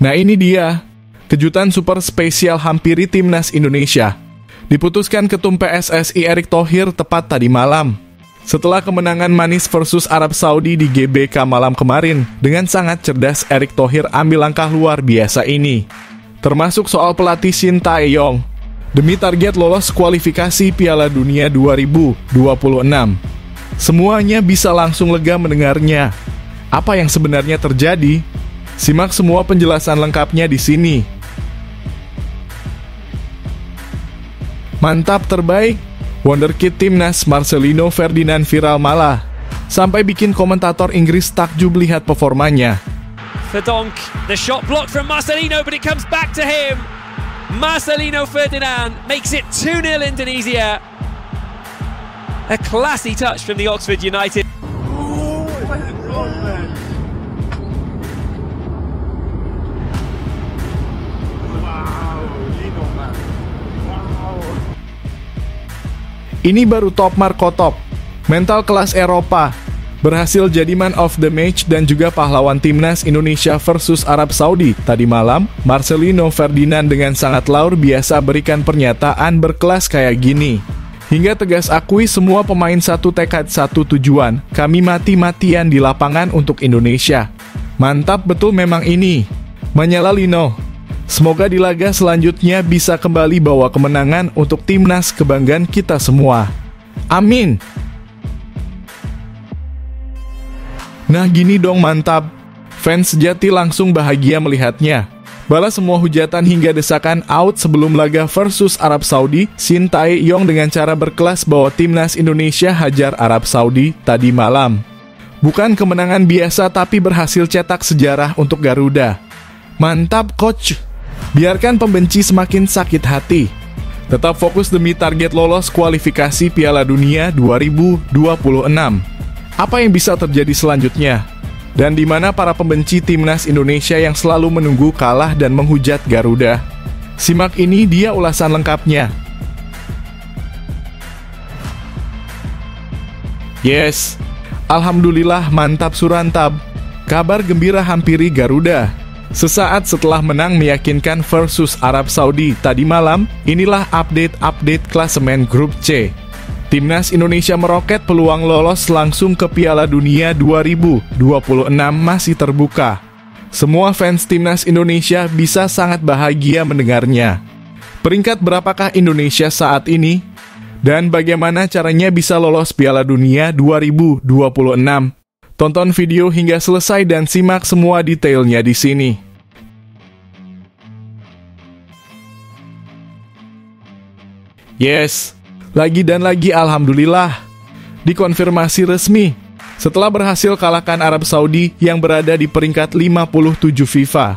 Nah ini dia, kejutan super spesial hampiri timnas Indonesia. Diputuskan Ketum PSSI Erick Thohir tepat tadi malam. Setelah kemenangan manis versus Arab Saudi di GBK malam kemarin, dengan sangat cerdas Erick Thohir ambil langkah luar biasa ini. Termasuk soal pelatih Shin Tae-yong, demi target lolos kualifikasi Piala Dunia 2026. Semuanya bisa langsung lega mendengarnya. Apa yang sebenarnya terjadi? Simak semua penjelasan lengkapnya di sini. Mantap terbaik, wonderkid timnas Marcelino Ferdinand viral malah sampai bikin komentator Inggris takjub lihat performanya. Verdonk, the shot blocked from Marcelino, but it comes back to him. Marcelino Ferdinand makes it 2-0 Indonesia. A classy touch from the Oxford United. Ini baru top Marco Top, mental kelas Eropa. Berhasil jadi man of the match dan juga pahlawan timnas Indonesia versus Arab Saudi. Tadi malam, Marcelino Ferdinand dengan sangat luar biasa berikan pernyataan berkelas kayak gini. Hingga tegas akui semua pemain satu tekad satu tujuan, kami mati-matian di lapangan untuk Indonesia. Mantap betul memang ini. Menyala Lino. Semoga di laga selanjutnya bisa kembali bawa kemenangan untuk timnas kebanggaan kita semua. Amin. Nah gini dong mantap. Fans sejati langsung bahagia melihatnya. Balas semua hujatan hingga desakan out sebelum laga versus Arab Saudi, Shin Tae-yong dengan cara berkelas bahwa timnas Indonesia hajar Arab Saudi tadi malam. Bukan kemenangan biasa tapi berhasil cetak sejarah untuk Garuda. Mantap coach. Biarkan pembenci semakin sakit hati. Tetap fokus demi target lolos kualifikasi Piala Dunia 2026. Apa yang bisa terjadi selanjutnya? Dan di mana para pembenci timnas Indonesia yang selalu menunggu kalah dan menghujat Garuda? Simak ini dia ulasan lengkapnya. Yes, alhamdulillah mantap Surantab. Kabar gembira hampiri Garuda. Sesaat setelah menang meyakinkan versus Arab Saudi tadi malam, inilah update klasemen grup C. Timnas Indonesia meroket, peluang lolos langsung ke Piala Dunia 2026 masih terbuka. Semua fans timnas Indonesia bisa sangat bahagia mendengarnya. Peringkat berapakah Indonesia saat ini? Dan bagaimana caranya bisa lolos Piala Dunia 2026? Tonton video hingga selesai dan simak semua detailnya di sini. Yes. Lagi dan lagi alhamdulillah, dikonfirmasi resmi, setelah berhasil kalahkan Arab Saudi yang berada di peringkat 57 FIFA.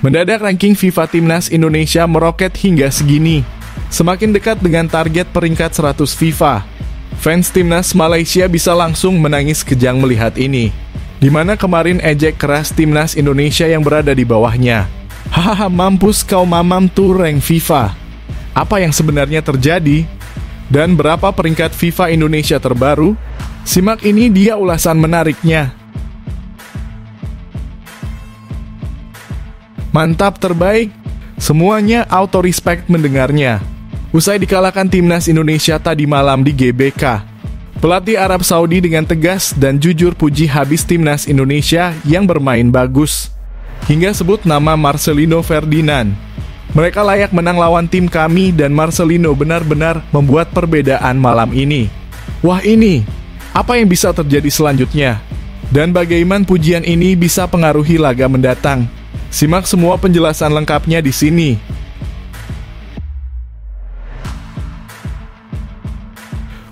Mendadak ranking FIFA Timnas Indonesia meroket hingga segini, semakin dekat dengan target peringkat 100 FIFA. Fans Timnas Malaysia bisa langsung menangis kejang melihat ini, di mana kemarin ejek keras Timnas Indonesia yang berada di bawahnya. Hahaha, mampus kau mamam tuh rank FIFA. Apa yang sebenarnya terjadi? Dan berapa peringkat FIFA Indonesia terbaru? Simak ini dia ulasan menariknya. Mantap terbaik. Semuanya auto respect mendengarnya. Usai dikalahkan timnas Indonesia tadi malam di GBK, pelatih Arab Saudi dengan tegas dan jujur puji habis timnas Indonesia yang bermain bagus. Hingga sebut nama Marcelino Ferdinand. Mereka layak menang lawan tim kami dan Marcelino benar-benar membuat perbedaan malam ini. Wah ini, apa yang bisa terjadi selanjutnya? Dan bagaimana pujian ini bisa pengaruhi laga mendatang? Simak semua penjelasan lengkapnya di sini.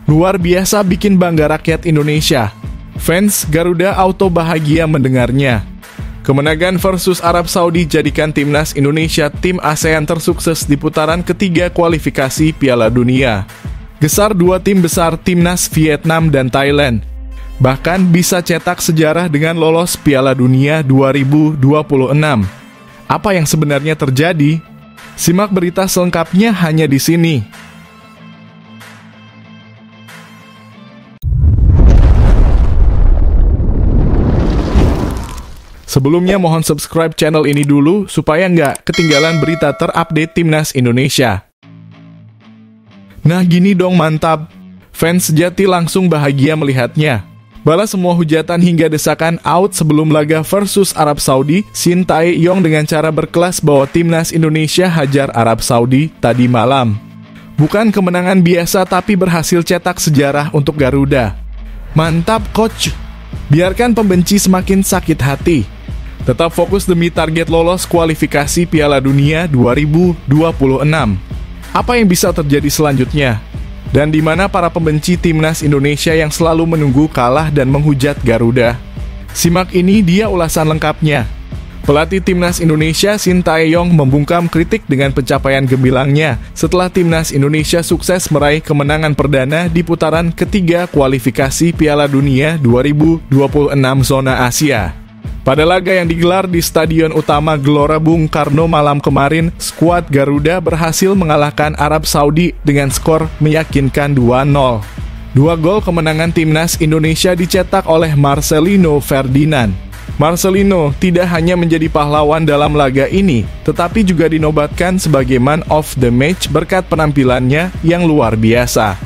Luar biasa bikin bangga rakyat Indonesia. Fans Garuda auto bahagia mendengarnya. Kemenangan versus Arab Saudi jadikan timnas Indonesia tim ASEAN tersukses di putaran ketiga kualifikasi Piala Dunia. Gesar dua tim besar timnas Vietnam dan Thailand. Bahkan bisa cetak sejarah dengan lolos Piala Dunia 2026. Apa yang sebenarnya terjadi? Simak berita selengkapnya hanya di sini. Sebelumnya mohon subscribe channel ini dulu supaya nggak ketinggalan berita terupdate Timnas Indonesia. Nah gini dong mantap, fans sejati langsung bahagia melihatnya. Balas semua hujatan hingga desakan out sebelum laga versus Arab Saudi, Shin Tae-yong dengan cara berkelas bahwa Timnas Indonesia hajar Arab Saudi tadi malam. Bukan kemenangan biasa tapi berhasil cetak sejarah untuk Garuda. Mantap coach, biarkan pembenci semakin sakit hati. Tetap fokus demi target lolos kualifikasi Piala Dunia 2026. Apa yang bisa terjadi selanjutnya? Dan di mana para pembenci Timnas Indonesia yang selalu menunggu kalah dan menghujat Garuda? Simak ini dia ulasan lengkapnya. Pelatih Timnas Indonesia Shin Tae-yong membungkam kritik dengan pencapaian gemilangnya setelah Timnas Indonesia sukses meraih kemenangan perdana di putaran ketiga kualifikasi Piala Dunia 2026 zona Asia. Pada laga yang digelar di Stadion Utama Gelora Bung Karno malam kemarin, skuad Garuda berhasil mengalahkan Arab Saudi dengan skor meyakinkan 2-0. Dua gol kemenangan Timnas Indonesia dicetak oleh Marcelino Ferdinand. Marcelino tidak hanya menjadi pahlawan dalam laga ini, tetapi juga dinobatkan sebagai man of the match berkat penampilannya yang luar biasa.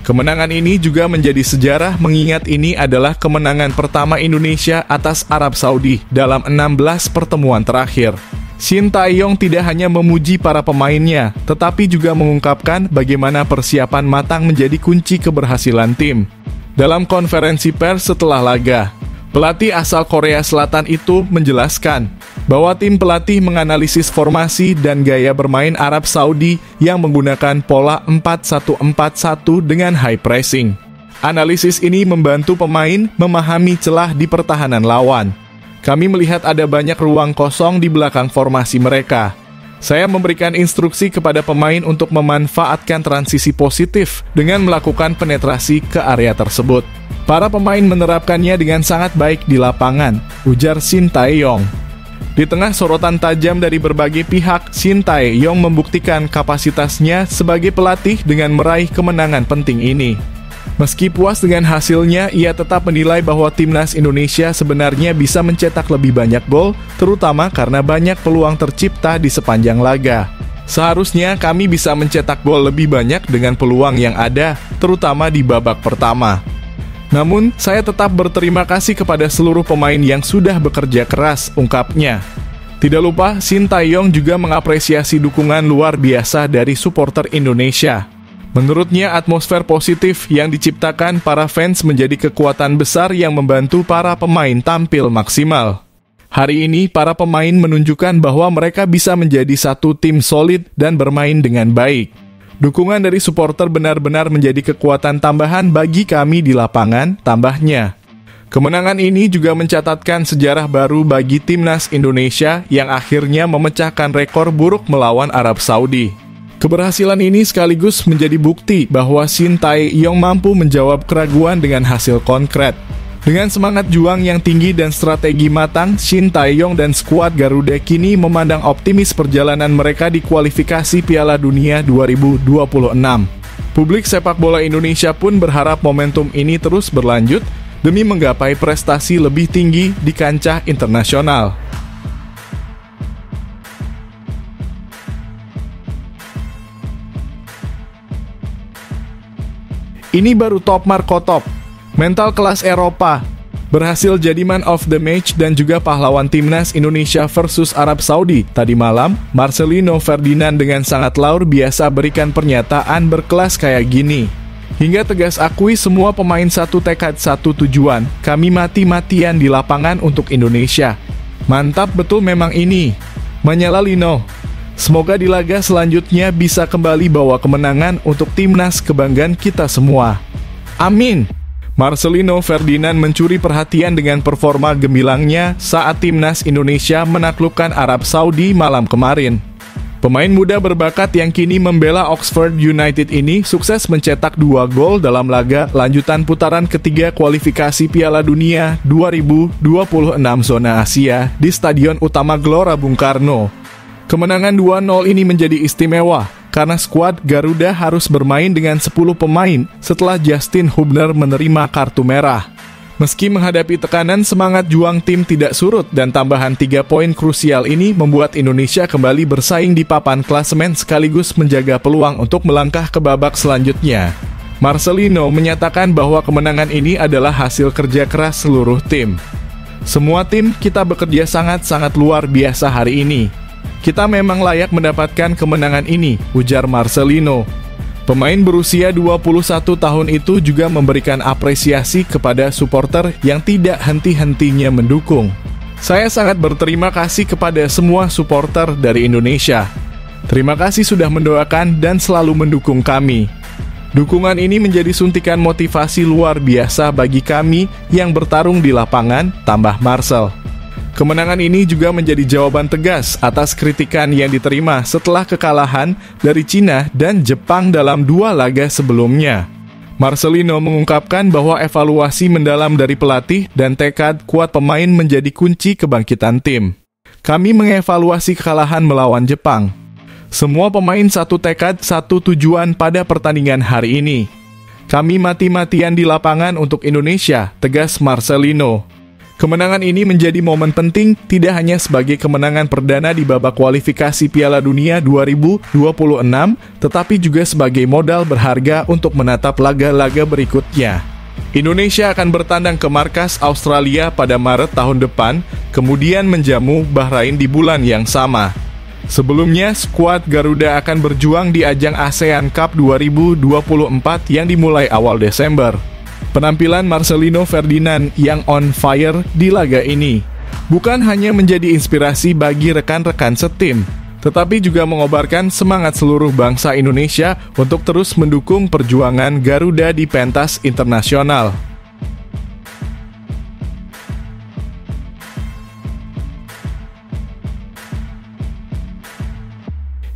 Kemenangan ini juga menjadi sejarah mengingat ini adalah kemenangan pertama Indonesia atas Arab Saudi dalam 16 pertemuan terakhir. Shin Tae-yong tidak hanya memuji para pemainnya, tetapi juga mengungkapkan bagaimana persiapan matang menjadi kunci keberhasilan tim. Dalam konferensi pers setelah laga, pelatih asal Korea Selatan itu menjelaskan bahwa tim pelatih menganalisis formasi dan gaya bermain Arab Saudi yang menggunakan pola 4-1-4-1 dengan high pressing. Analisis ini membantu pemain memahami celah di pertahanan lawan. Kami melihat ada banyak ruang kosong di belakang formasi mereka. Saya memberikan instruksi kepada pemain untuk memanfaatkan transisi positif dengan melakukan penetrasi ke area tersebut. Para pemain menerapkannya dengan sangat baik di lapangan, ujar Shin Tae-yong. Di tengah sorotan tajam dari berbagai pihak, Shin Tae-yong membuktikan kapasitasnya sebagai pelatih dengan meraih kemenangan penting ini. Meski puas dengan hasilnya, ia tetap menilai bahwa Timnas Indonesia sebenarnya bisa mencetak lebih banyak gol, terutama karena banyak peluang tercipta di sepanjang laga. Seharusnya kami bisa mencetak gol lebih banyak dengan peluang yang ada, terutama di babak pertama. Namun, saya tetap berterima kasih kepada seluruh pemain yang sudah bekerja keras, ungkapnya. Tidak lupa, Shin Tae-yong juga mengapresiasi dukungan luar biasa dari supporter Indonesia. Menurutnya, atmosfer positif yang diciptakan para fans menjadi kekuatan besar yang membantu para pemain tampil maksimal. Hari ini, para pemain menunjukkan bahwa mereka bisa menjadi satu tim solid dan bermain dengan baik. Dukungan dari supporter benar-benar menjadi kekuatan tambahan bagi kami di lapangan, tambahnya. Kemenangan ini juga mencatatkan sejarah baru bagi Timnas Indonesia yang akhirnya memecahkan rekor buruk melawan Arab Saudi. Keberhasilan ini sekaligus menjadi bukti bahwa Shin Tae-yong mampu menjawab keraguan dengan hasil konkret. Dengan semangat juang yang tinggi dan strategi matang, Shin Tae-yong dan skuad Garuda kini memandang optimis perjalanan mereka di kualifikasi Piala Dunia 2026. Publik sepak bola Indonesia pun berharap momentum ini terus berlanjut demi menggapai prestasi lebih tinggi di kancah internasional. Ini baru top Marco Top. Mental kelas Eropa, berhasil jadi man of the match dan juga pahlawan Timnas Indonesia versus Arab Saudi. Tadi malam, Marcelino Ferdinand dengan sangat luar biasa berikan pernyataan berkelas kayak gini. Hingga tegas akui semua pemain satu tekad satu tujuan, kami mati-matian di lapangan untuk Indonesia. Mantap betul memang ini. Menyala Lino. Semoga di laga selanjutnya bisa kembali bawa kemenangan untuk Timnas kebanggaan kita semua. Amin. Marcelino Ferdinand mencuri perhatian dengan performa gemilangnya saat Timnas Indonesia menaklukkan Arab Saudi malam kemarin. Pemain muda berbakat yang kini membela Oxford United ini sukses mencetak 2 gol dalam laga lanjutan putaran ketiga kualifikasi Piala Dunia 2026 zona Asia di Stadion Utama Gelora Bung Karno. Kemenangan 2-0 ini menjadi istimewa karena skuad Garuda harus bermain dengan 10 pemain setelah Justin Hubner menerima kartu merah. Meski menghadapi tekanan, semangat juang tim tidak surut dan tambahan 3 poin krusial ini membuat Indonesia kembali bersaing di papan klasemen sekaligus menjaga peluang untuk melangkah ke babak selanjutnya. Marcelino menyatakan bahwa kemenangan ini adalah hasil kerja keras seluruh tim. Semua tim kita bekerja sangat-sangat luar biasa hari ini. Kita memang layak mendapatkan kemenangan ini, ujar Marcelino. Pemain berusia 21 tahun itu juga memberikan apresiasi kepada supporter yang tidak henti-hentinya mendukung. Saya sangat berterima kasih kepada semua supporter dari Indonesia. Terima kasih sudah mendoakan dan selalu mendukung kami. Dukungan ini menjadi suntikan motivasi luar biasa bagi kami yang bertarung di lapangan, tambah Marcel. Kemenangan ini juga menjadi jawaban tegas atas kritikan yang diterima setelah kekalahan dari Cina dan Jepang dalam 2 laga sebelumnya. Marcelino mengungkapkan bahwa evaluasi mendalam dari pelatih dan tekad kuat pemain menjadi kunci kebangkitan tim. Kami mengevaluasi kekalahan melawan Jepang. Semua pemain satu tekad, satu tujuan pada pertandingan hari ini. Kami mati-matian di lapangan untuk Indonesia, tegas Marcelino. Kemenangan ini menjadi momen penting tidak hanya sebagai kemenangan perdana di babak kualifikasi Piala Dunia 2026, tetapi juga sebagai modal berharga untuk menatap laga-laga berikutnya. Indonesia akan bertandang ke markas Australia pada Maret tahun depan, kemudian menjamu Bahrain di bulan yang sama. Sebelumnya, skuad Garuda akan berjuang di ajang ASEAN Cup 2024 yang dimulai awal Desember. Penampilan Marcelino Ferdinand yang on fire di laga ini bukan hanya menjadi inspirasi bagi rekan-rekan setim, tetapi juga mengobarkan semangat seluruh bangsa Indonesia untuk terus mendukung perjuangan Garuda di pentas internasional.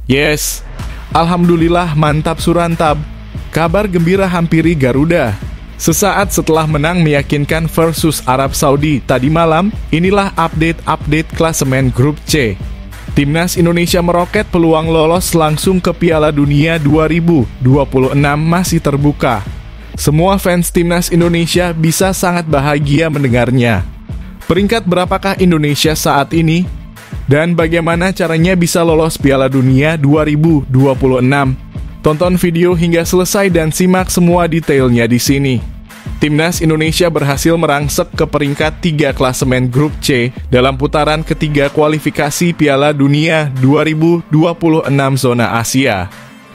Yes, alhamdulillah mantap Surantab. Kabar gembira hampiri Garuda. Sesaat setelah menang meyakinkan versus Arab Saudi tadi malam, inilah update klasemen grup C. Timnas Indonesia meroket, peluang lolos langsung ke Piala Dunia 2026 masih terbuka. Semua fans Timnas Indonesia bisa sangat bahagia mendengarnya. Peringkat berapakah Indonesia saat ini? Dan bagaimana caranya bisa lolos Piala Dunia 2026? Tonton video hingga selesai dan simak semua detailnya di sini. Timnas Indonesia berhasil merangsek ke peringkat 3 klasemen grup C dalam putaran ketiga kualifikasi Piala Dunia 2026 zona Asia.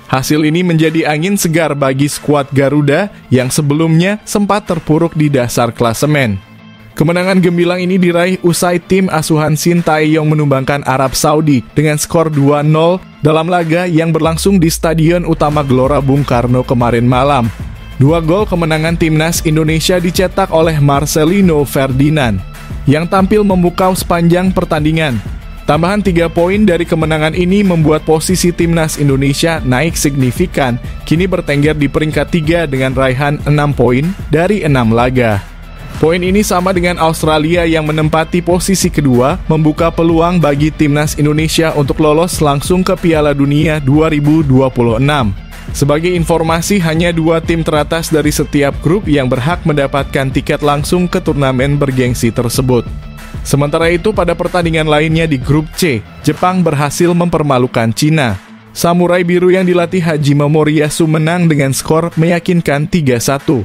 Hasil ini menjadi angin segar bagi skuad Garuda yang sebelumnya sempat terpuruk di dasar klasemen. Kemenangan gemilang ini diraih usai tim asuhan Shin Tae-yong menumbangkan Arab Saudi dengan skor 2-0 dalam laga yang berlangsung di Stadion Utama Gelora Bung Karno kemarin malam. 2 gol kemenangan Timnas Indonesia dicetak oleh Marcelino Ferdinand yang tampil memukau sepanjang pertandingan. Tambahan 3 poin dari kemenangan ini membuat posisi Timnas Indonesia naik signifikan, kini bertengger di peringkat 3 dengan raihan 6 poin dari 6 laga. Poin ini sama dengan Australia yang menempati posisi kedua, membuka peluang bagi Timnas Indonesia untuk lolos langsung ke Piala Dunia 2026. Sebagai informasi, hanya 2 tim teratas dari setiap grup yang berhak mendapatkan tiket langsung ke turnamen bergengsi tersebut. Sementara itu, pada pertandingan lainnya di grup C, Jepang berhasil mempermalukan Cina. Samurai Biru yang dilatih Hajime Moriyasu menang dengan skor meyakinkan 3-1.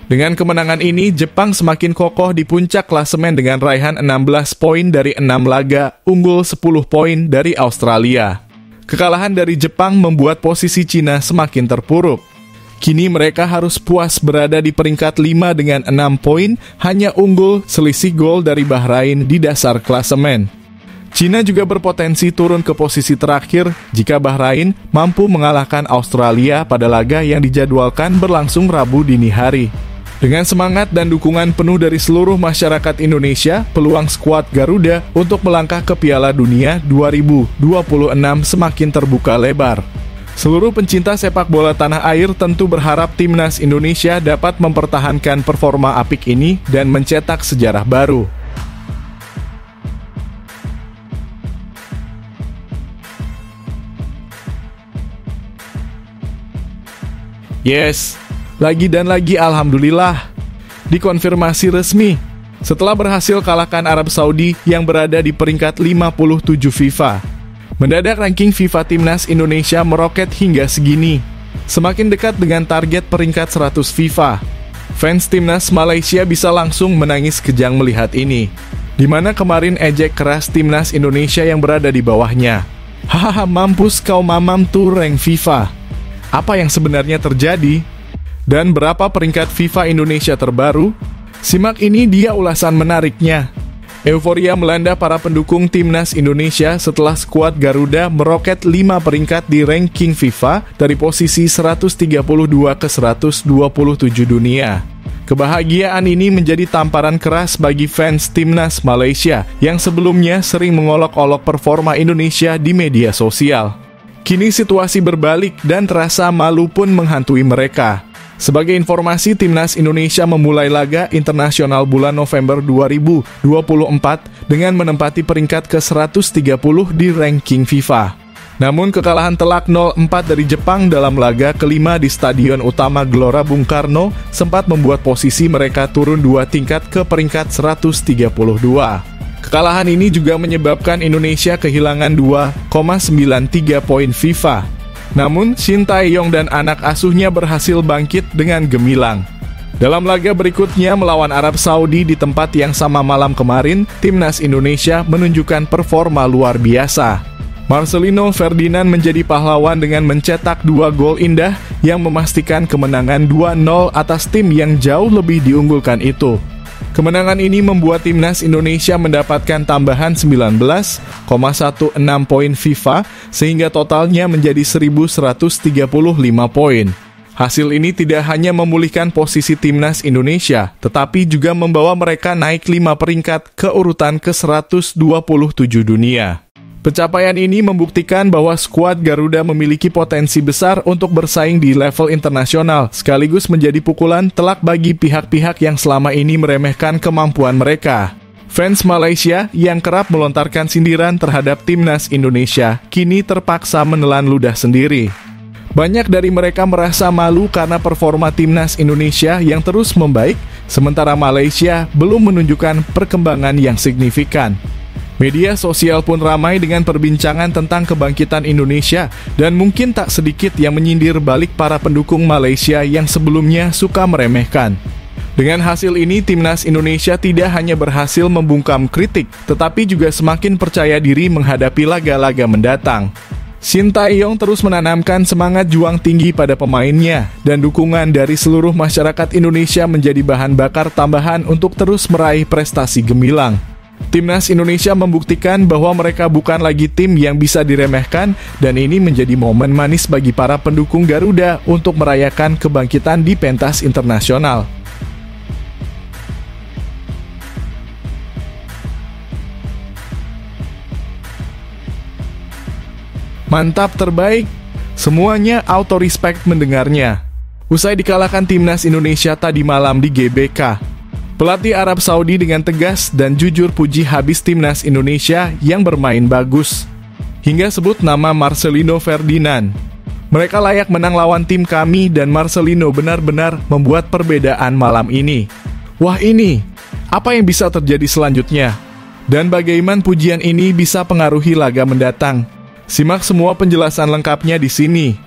Dengan kemenangan ini, Jepang semakin kokoh di puncak klasemen dengan raihan 16 poin dari 6 laga, unggul 10 poin dari Australia. Kekalahan dari Jepang membuat posisi Cina semakin terpuruk. Kini mereka harus puas berada di peringkat 5 dengan 6 poin, hanya unggul selisih gol dari Bahrain di dasar klasemen. Cina juga berpotensi turun ke posisi terakhir jika Bahrain mampu mengalahkan Australia pada laga yang dijadwalkan berlangsung Rabu dini hari. Dengan semangat dan dukungan penuh dari seluruh masyarakat Indonesia, peluang skuad Garuda untuk melangkah ke Piala Dunia 2026 semakin terbuka lebar. Seluruh pencinta sepak bola tanah air tentu berharap Timnas Indonesia dapat mempertahankan performa apik ini dan mencetak sejarah baru. Yes, lagi dan lagi alhamdulillah. dikonfirmasi resmi setelah berhasil kalahkan Arab Saudi yang berada di peringkat 57 FIFA. Mendadak ranking FIFA Timnas Indonesia meroket hingga segini, semakin dekat dengan target peringkat 100 FIFA. Fans Timnas Malaysia bisa langsung menangis kejang melihat ini, di mana kemarin ejek keras Timnas Indonesia yang berada di bawahnya. Hahaha, mampus kau mamam tuh rank FIFA. Apa yang sebenarnya terjadi? Dan berapa peringkat FIFA Indonesia terbaru? Simak ini dia ulasan menariknya. Euforia melanda para pendukung Timnas Indonesia setelah skuad Garuda meroket 5 peringkat di ranking FIFA dari posisi 132 ke 127 dunia. Kebahagiaan ini menjadi tamparan keras bagi fans Timnas Malaysia yang sebelumnya sering mengolok-olok performa Indonesia di media sosial. Kini situasi berbalik dan terasa malu pun menghantui mereka. Sebagai informasi, Timnas Indonesia memulai laga internasional bulan November 2024 dengan menempati peringkat ke-130 di ranking FIFA. Namun kekalahan telak 0-4 dari Jepang dalam laga kelima di Stadion Utama Gelora Bung Karno sempat membuat posisi mereka turun 2 tingkat ke peringkat 132. Kekalahan ini juga menyebabkan Indonesia kehilangan 2,93 poin FIFA. Namun, Shin Tae-yong dan anak asuhnya berhasil bangkit dengan gemilang. Dalam laga berikutnya melawan Arab Saudi di tempat yang sama malam kemarin, Timnas Indonesia menunjukkan performa luar biasa. Marcelino Ferdinand menjadi pahlawan dengan mencetak 2 gol indah yang memastikan kemenangan 2-0 atas tim yang jauh lebih diunggulkan itu. Kemenangan ini membuat Timnas Indonesia mendapatkan tambahan 19,16 poin FIFA sehingga totalnya menjadi 1.135 poin. Hasil ini tidak hanya memulihkan posisi Timnas Indonesia, tetapi juga membawa mereka naik 5 peringkat ke urutan ke-127 dunia. Pencapaian ini membuktikan bahwa skuad Garuda memiliki potensi besar untuk bersaing di level internasional, sekaligus menjadi pukulan telak bagi pihak-pihak yang selama ini meremehkan kemampuan mereka. Fans Malaysia yang kerap melontarkan sindiran terhadap Timnas Indonesia kini terpaksa menelan ludah sendiri. Banyak dari mereka merasa malu karena performa Timnas Indonesia yang terus membaik, sementara Malaysia belum menunjukkan perkembangan yang signifikan. Media sosial pun ramai dengan perbincangan tentang kebangkitan Indonesia dan mungkin tak sedikit yang menyindir balik para pendukung Malaysia yang sebelumnya suka meremehkan. Dengan hasil ini, Timnas Indonesia tidak hanya berhasil membungkam kritik, tetapi juga semakin percaya diri menghadapi laga-laga mendatang. Shin Tae-yong terus menanamkan semangat juang tinggi pada pemainnya, dan dukungan dari seluruh masyarakat Indonesia menjadi bahan bakar tambahan untuk terus meraih prestasi gemilang. Timnas Indonesia membuktikan bahwa mereka bukan lagi tim yang bisa diremehkan, dan ini menjadi momen manis bagi para pendukung Garuda untuk merayakan kebangkitan di pentas internasional. Mantap, terbaik. Semuanya auto respect mendengarnya. Usai dikalahkan Timnas Indonesia tadi malam di GBK, pelatih Arab Saudi dengan tegas dan jujur puji habis Timnas Indonesia yang bermain bagus, hingga sebut nama Marcelino Ferdinand. Mereka layak menang lawan tim kami dan Marcelino benar-benar membuat perbedaan malam ini. Wah, ini, apa yang bisa terjadi selanjutnya? Dan bagaimana pujian ini bisa pengaruhi laga mendatang? Simak semua penjelasan lengkapnya di sini.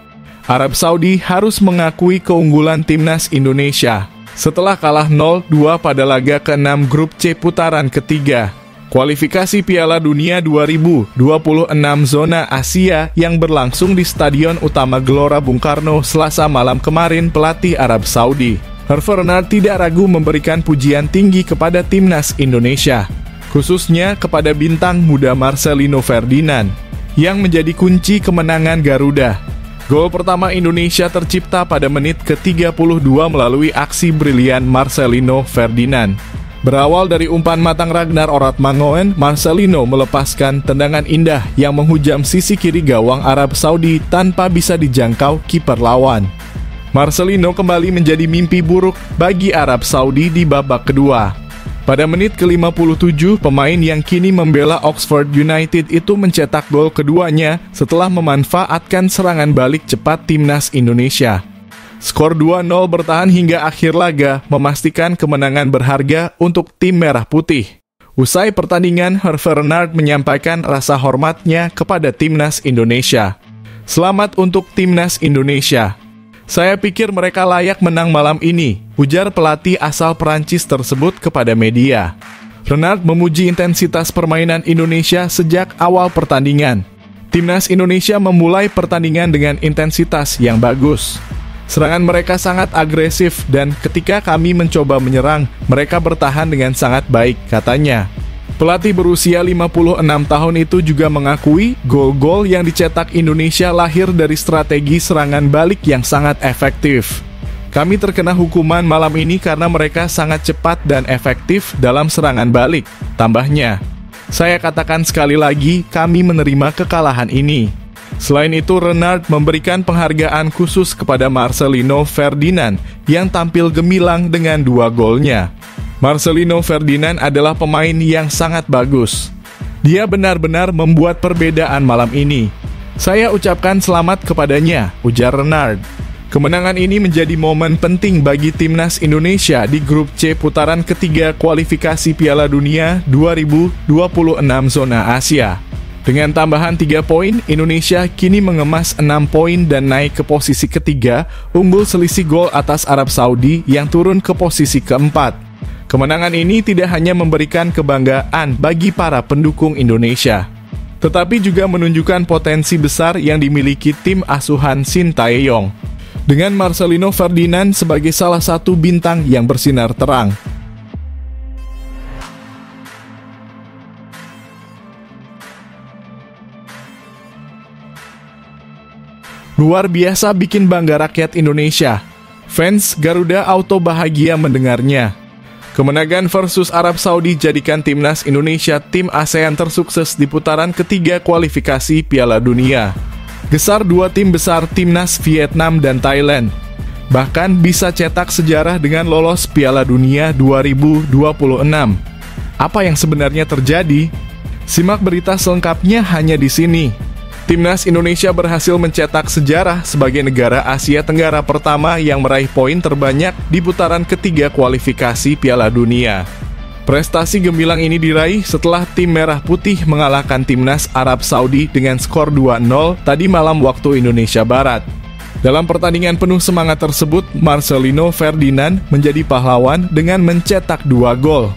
Arab Saudi harus mengakui keunggulan Timnas Indonesia setelah kalah 0-2 pada laga ke-6 grup C putaran ketiga kualifikasi Piala Dunia 2026 zona Asia yang berlangsung di Stadion Utama Gelora Bung Karno Selasa malam kemarin. Pelatih Arab Saudi Hervé Renard tidak ragu memberikan pujian tinggi kepada Timnas Indonesia, khususnya kepada bintang muda Marcelino Ferdinand yang menjadi kunci kemenangan Garuda. Gol pertama Indonesia tercipta pada menit ke-32 melalui aksi brilian Marcelino Ferdinand. Berawal dari umpan matang Ragnar Oratmangoen, Marcelino melepaskan tendangan indah yang menghujam sisi kiri gawang Arab Saudi tanpa bisa dijangkau kiper lawan. Marcelino kembali menjadi mimpi buruk bagi Arab Saudi di babak kedua. Pada menit ke-57, pemain yang kini membela Oxford United itu mencetak gol keduanya setelah memanfaatkan serangan balik cepat Timnas Indonesia. Skor 2-0 bertahan hingga akhir laga, memastikan kemenangan berharga untuk tim Merah Putih. Usai pertandingan, Hervé Renard menyampaikan rasa hormatnya kepada Timnas Indonesia. "Selamat untuk Timnas Indonesia. Saya pikir mereka layak menang malam ini," ujar pelatih asal Perancis tersebut kepada media. Renard memuji intensitas permainan Indonesia sejak awal pertandingan. Timnas Indonesia memulai pertandingan dengan intensitas yang bagus. Serangan mereka sangat agresif dan ketika kami mencoba menyerang, mereka bertahan dengan sangat baik, katanya. Pelatih berusia 56 tahun itu juga mengakui gol-gol yang dicetak Indonesia lahir dari strategi serangan balik yang sangat efektif. "Kami terkena hukuman malam ini karena mereka sangat cepat dan efektif dalam serangan balik," tambahnya. "Saya katakan sekali lagi, kami menerima kekalahan ini." Selain itu, Renard memberikan penghargaan khusus kepada Marcelino Ferdinand yang tampil gemilang dengan 2 golnya. Marcelino Ferdinand adalah pemain yang sangat bagus. Dia benar-benar membuat perbedaan malam ini. "Saya ucapkan selamat kepadanya," ujar Renard. Kemenangan ini menjadi momen penting bagi Timnas Indonesia di grup C putaran ketiga kualifikasi Piala Dunia 2026 zona Asia. Dengan tambahan 3 poin, Indonesia kini mengemas 6 poin dan naik ke posisi ketiga, unggul selisih gol atas Arab Saudi yang turun ke posisi keempat. Kemenangan ini tidak hanya memberikan kebanggaan bagi para pendukung Indonesia, tetapi juga menunjukkan potensi besar yang dimiliki tim asuhan Shin Tae-yong, dengan Marcelino Ferdinand sebagai salah satu bintang yang bersinar terang. Luar biasa bikin bangga rakyat Indonesia. Fans Garuda Auto bahagia mendengarnya. Kemenangan versus Arab Saudi jadikan Timnas Indonesia tim ASEAN tersukses di putaran ketiga kualifikasi Piala Dunia. Gesar 2 tim besar Timnas Vietnam dan Thailand. Bahkan bisa cetak sejarah dengan lolos Piala Dunia 2026. Apa yang sebenarnya terjadi? Simak berita selengkapnya hanya di sini. Timnas Indonesia berhasil mencetak sejarah sebagai negara Asia Tenggara pertama yang meraih poin terbanyak di putaran ketiga kualifikasi Piala Dunia. Prestasi gemilang ini diraih setelah tim Merah Putih mengalahkan Timnas Arab Saudi dengan skor 2-0 tadi malam waktu Indonesia Barat. Dalam pertandingan penuh semangat tersebut, Marcelino Ferdinand menjadi pahlawan dengan mencetak 2 gol.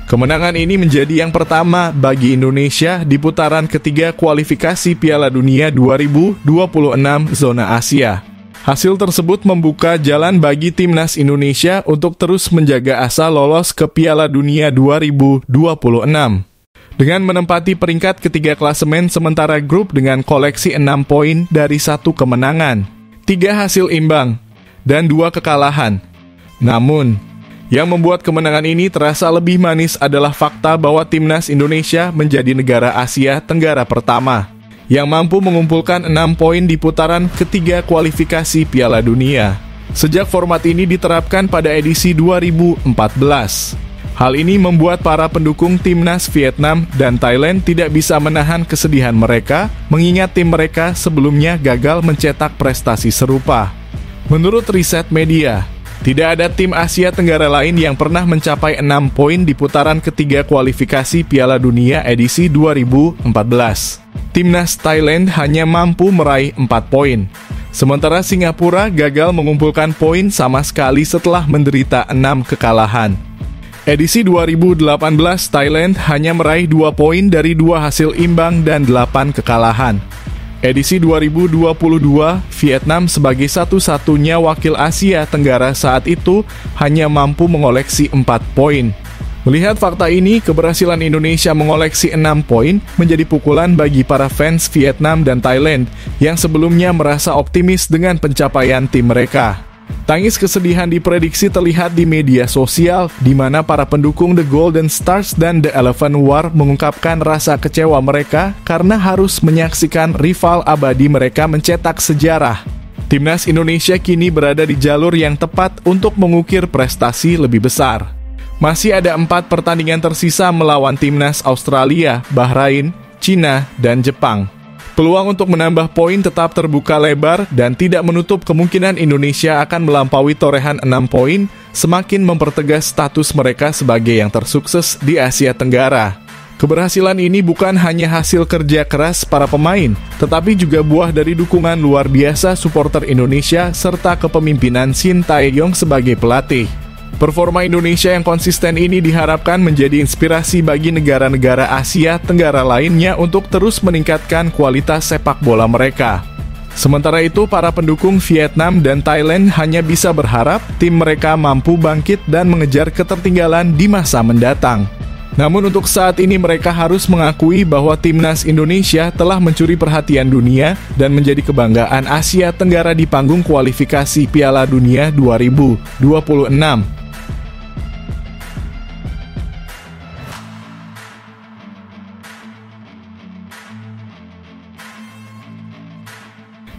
Kemenangan ini menjadi yang pertama bagi Indonesia di putaran ketiga kualifikasi Piala Dunia 2026 zona Asia. Hasil tersebut membuka jalan bagi Timnas Indonesia untuk terus menjaga asa lolos ke Piala Dunia 2026. Dengan menempati peringkat ketiga klasemen sementara grup dengan koleksi 6 poin dari 1 kemenangan, 3 hasil imbang, dan 2 kekalahan. Namun, yang membuat kemenangan ini terasa lebih manis adalah fakta bahwa Timnas Indonesia menjadi negara Asia Tenggara pertama yang mampu mengumpulkan 6 poin di putaran ketiga kualifikasi Piala Dunia. Sejak format ini diterapkan pada edisi 2014. Hal ini membuat para pendukung Timnas Vietnam dan Thailand tidak bisa menahan kesedihan mereka, mengingat tim mereka sebelumnya gagal mencetak prestasi serupa. Menurut riset media, tidak ada tim Asia Tenggara lain yang pernah mencapai 6 poin di putaran ketiga kualifikasi Piala Dunia edisi 2014. Timnas Thailand hanya mampu meraih 4 poin. Sementara Singapura gagal mengumpulkan poin sama sekali setelah menderita 6 kekalahan. Edisi 2018, Thailand hanya meraih 2 poin dari 2 hasil imbang dan 8 kekalahan. Edisi 2022, Vietnam sebagai satu-satunya wakil Asia Tenggara saat itu hanya mampu mengoleksi 4 poin. Melihat fakta ini, keberhasilan Indonesia mengoleksi 6 poin menjadi pukulan bagi para fans Vietnam dan Thailand yang sebelumnya merasa optimis dengan pencapaian tim mereka. Tangis kesedihan diprediksi terlihat di media sosial, di mana para pendukung The Golden Stars dan The Elephant War mengungkapkan rasa kecewa mereka karena harus menyaksikan rival abadi mereka mencetak sejarah. Timnas Indonesia kini berada di jalur yang tepat untuk mengukir prestasi lebih besar. Masih ada 4 pertandingan tersisa melawan Timnas Australia, Bahrain, Cina, dan Jepang. Peluang untuk menambah poin tetap terbuka lebar dan tidak menutup kemungkinan Indonesia akan melampaui torehan 6 poin, semakin mempertegas status mereka sebagai yang tersukses di Asia Tenggara. Keberhasilan ini bukan hanya hasil kerja keras para pemain, tetapi juga buah dari dukungan luar biasa supporter Indonesia serta kepemimpinan Shin Tae-yong sebagai pelatih. Performa Indonesia yang konsisten ini diharapkan menjadi inspirasi bagi negara-negara Asia Tenggara lainnya untuk terus meningkatkan kualitas sepak bola mereka. Sementara itu, para pendukung Vietnam dan Thailand hanya bisa berharap tim mereka mampu bangkit dan mengejar ketertinggalan di masa mendatang. Namun untuk saat ini mereka harus mengakui bahwa timnas Indonesia telah mencuri perhatian dunia dan menjadi kebanggaan Asia Tenggara di panggung kualifikasi Piala Dunia 2026.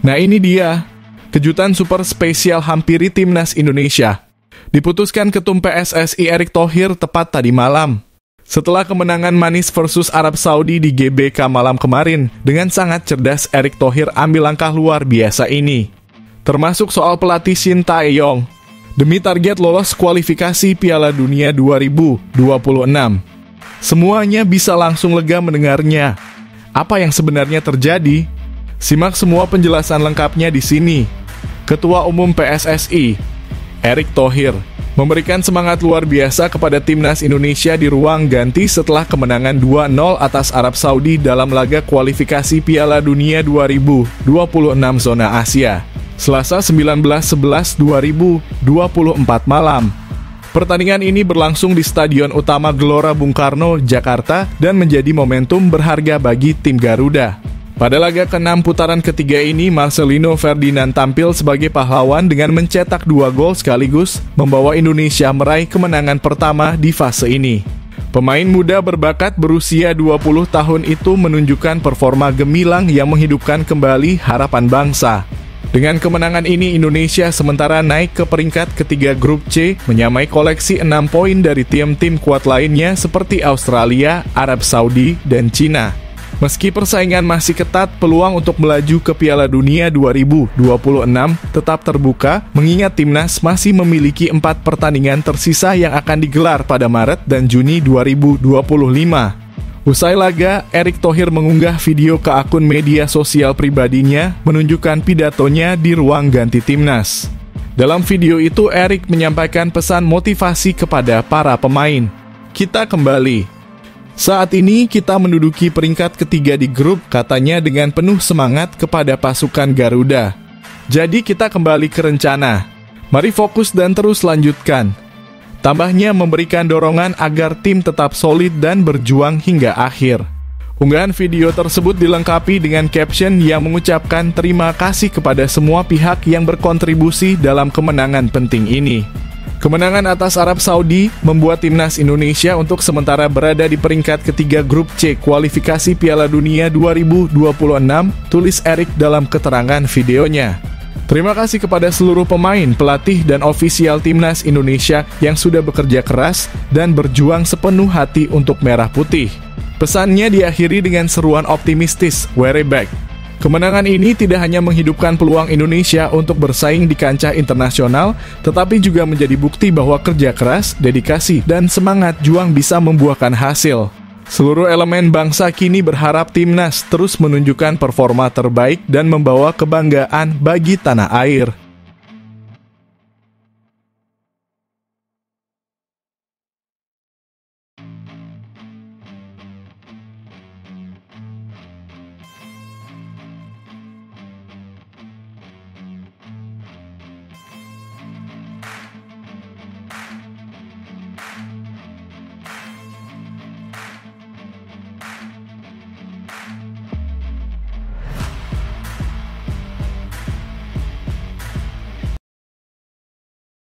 Nah ini dia, kejutan super spesial hampiri timnas Indonesia. Diputuskan Ketum PSSI Erick Thohir tepat tadi malam. Setelah kemenangan manis versus Arab Saudi di GBK malam kemarin, dengan sangat cerdas Erick Thohir ambil langkah luar biasa ini. Termasuk soal pelatih Shin Tae-yong, demi target lolos kualifikasi Piala Dunia 2026. Semuanya bisa langsung lega mendengarnya. Apa yang sebenarnya terjadi? Simak semua penjelasan lengkapnya di sini. Ketua Umum PSSI, Erick Thohir, memberikan semangat luar biasa kepada timnas Indonesia di ruang ganti setelah kemenangan 2-0 atas Arab Saudi dalam laga kualifikasi Piala Dunia 2026 zona Asia, Selasa 19/11/2024 malam. Pertandingan ini berlangsung di Stadion Utama Gelora Bung Karno, Jakarta, dan menjadi momentum berharga bagi tim Garuda. Pada laga ke-6 putaran ketiga ini, Marcelino Ferdinand tampil sebagai pahlawan dengan mencetak 2 gol sekaligus, membawa Indonesia meraih kemenangan pertama di fase ini. Pemain muda berbakat berusia 20 tahun itu menunjukkan performa gemilang yang menghidupkan kembali harapan bangsa. Dengan kemenangan ini, Indonesia sementara naik ke peringkat ketiga grup C, menyamai koleksi 6 poin dari tim-tim kuat lainnya seperti Australia, Arab Saudi, dan Cina. Meski persaingan masih ketat, peluang untuk melaju ke Piala Dunia 2026 tetap terbuka, mengingat timnas masih memiliki 4 pertandingan tersisa yang akan digelar pada Maret dan Juni 2025. Usai laga, Erick Thohir mengunggah video ke akun media sosial pribadinya, menunjukkan pidatonya di ruang ganti timnas. Dalam video itu, Erick menyampaikan pesan motivasi kepada para pemain. Kita kembali. Saat ini kita menduduki peringkat ketiga di grup, katanya dengan penuh semangat kepada pasukan Garuda. Jadi kita kembali ke rencana. Mari fokus dan terus lanjutkan. Tambahnya memberikan dorongan agar tim tetap solid dan berjuang hingga akhir. Unggahan video tersebut dilengkapi dengan caption yang mengucapkan terima kasih kepada semua pihak yang berkontribusi dalam kemenangan penting ini. Kemenangan atas Arab Saudi membuat timnas Indonesia untuk sementara berada di peringkat ketiga grup C kualifikasi Piala Dunia 2026, tulis Erick dalam keterangan videonya. Terima kasih kepada seluruh pemain, pelatih, dan ofisial timnas Indonesia yang sudah bekerja keras dan berjuang sepenuh hati untuk Merah Putih. Pesannya diakhiri dengan seruan optimistis, "We're back." Kemenangan ini tidak hanya menghidupkan peluang Indonesia untuk bersaing di kancah internasional, tetapi juga menjadi bukti bahwa kerja keras, dedikasi, dan semangat juang bisa membuahkan hasil. Seluruh elemen bangsa kini berharap timnas terus menunjukkan performa terbaik dan membawa kebanggaan bagi tanah air.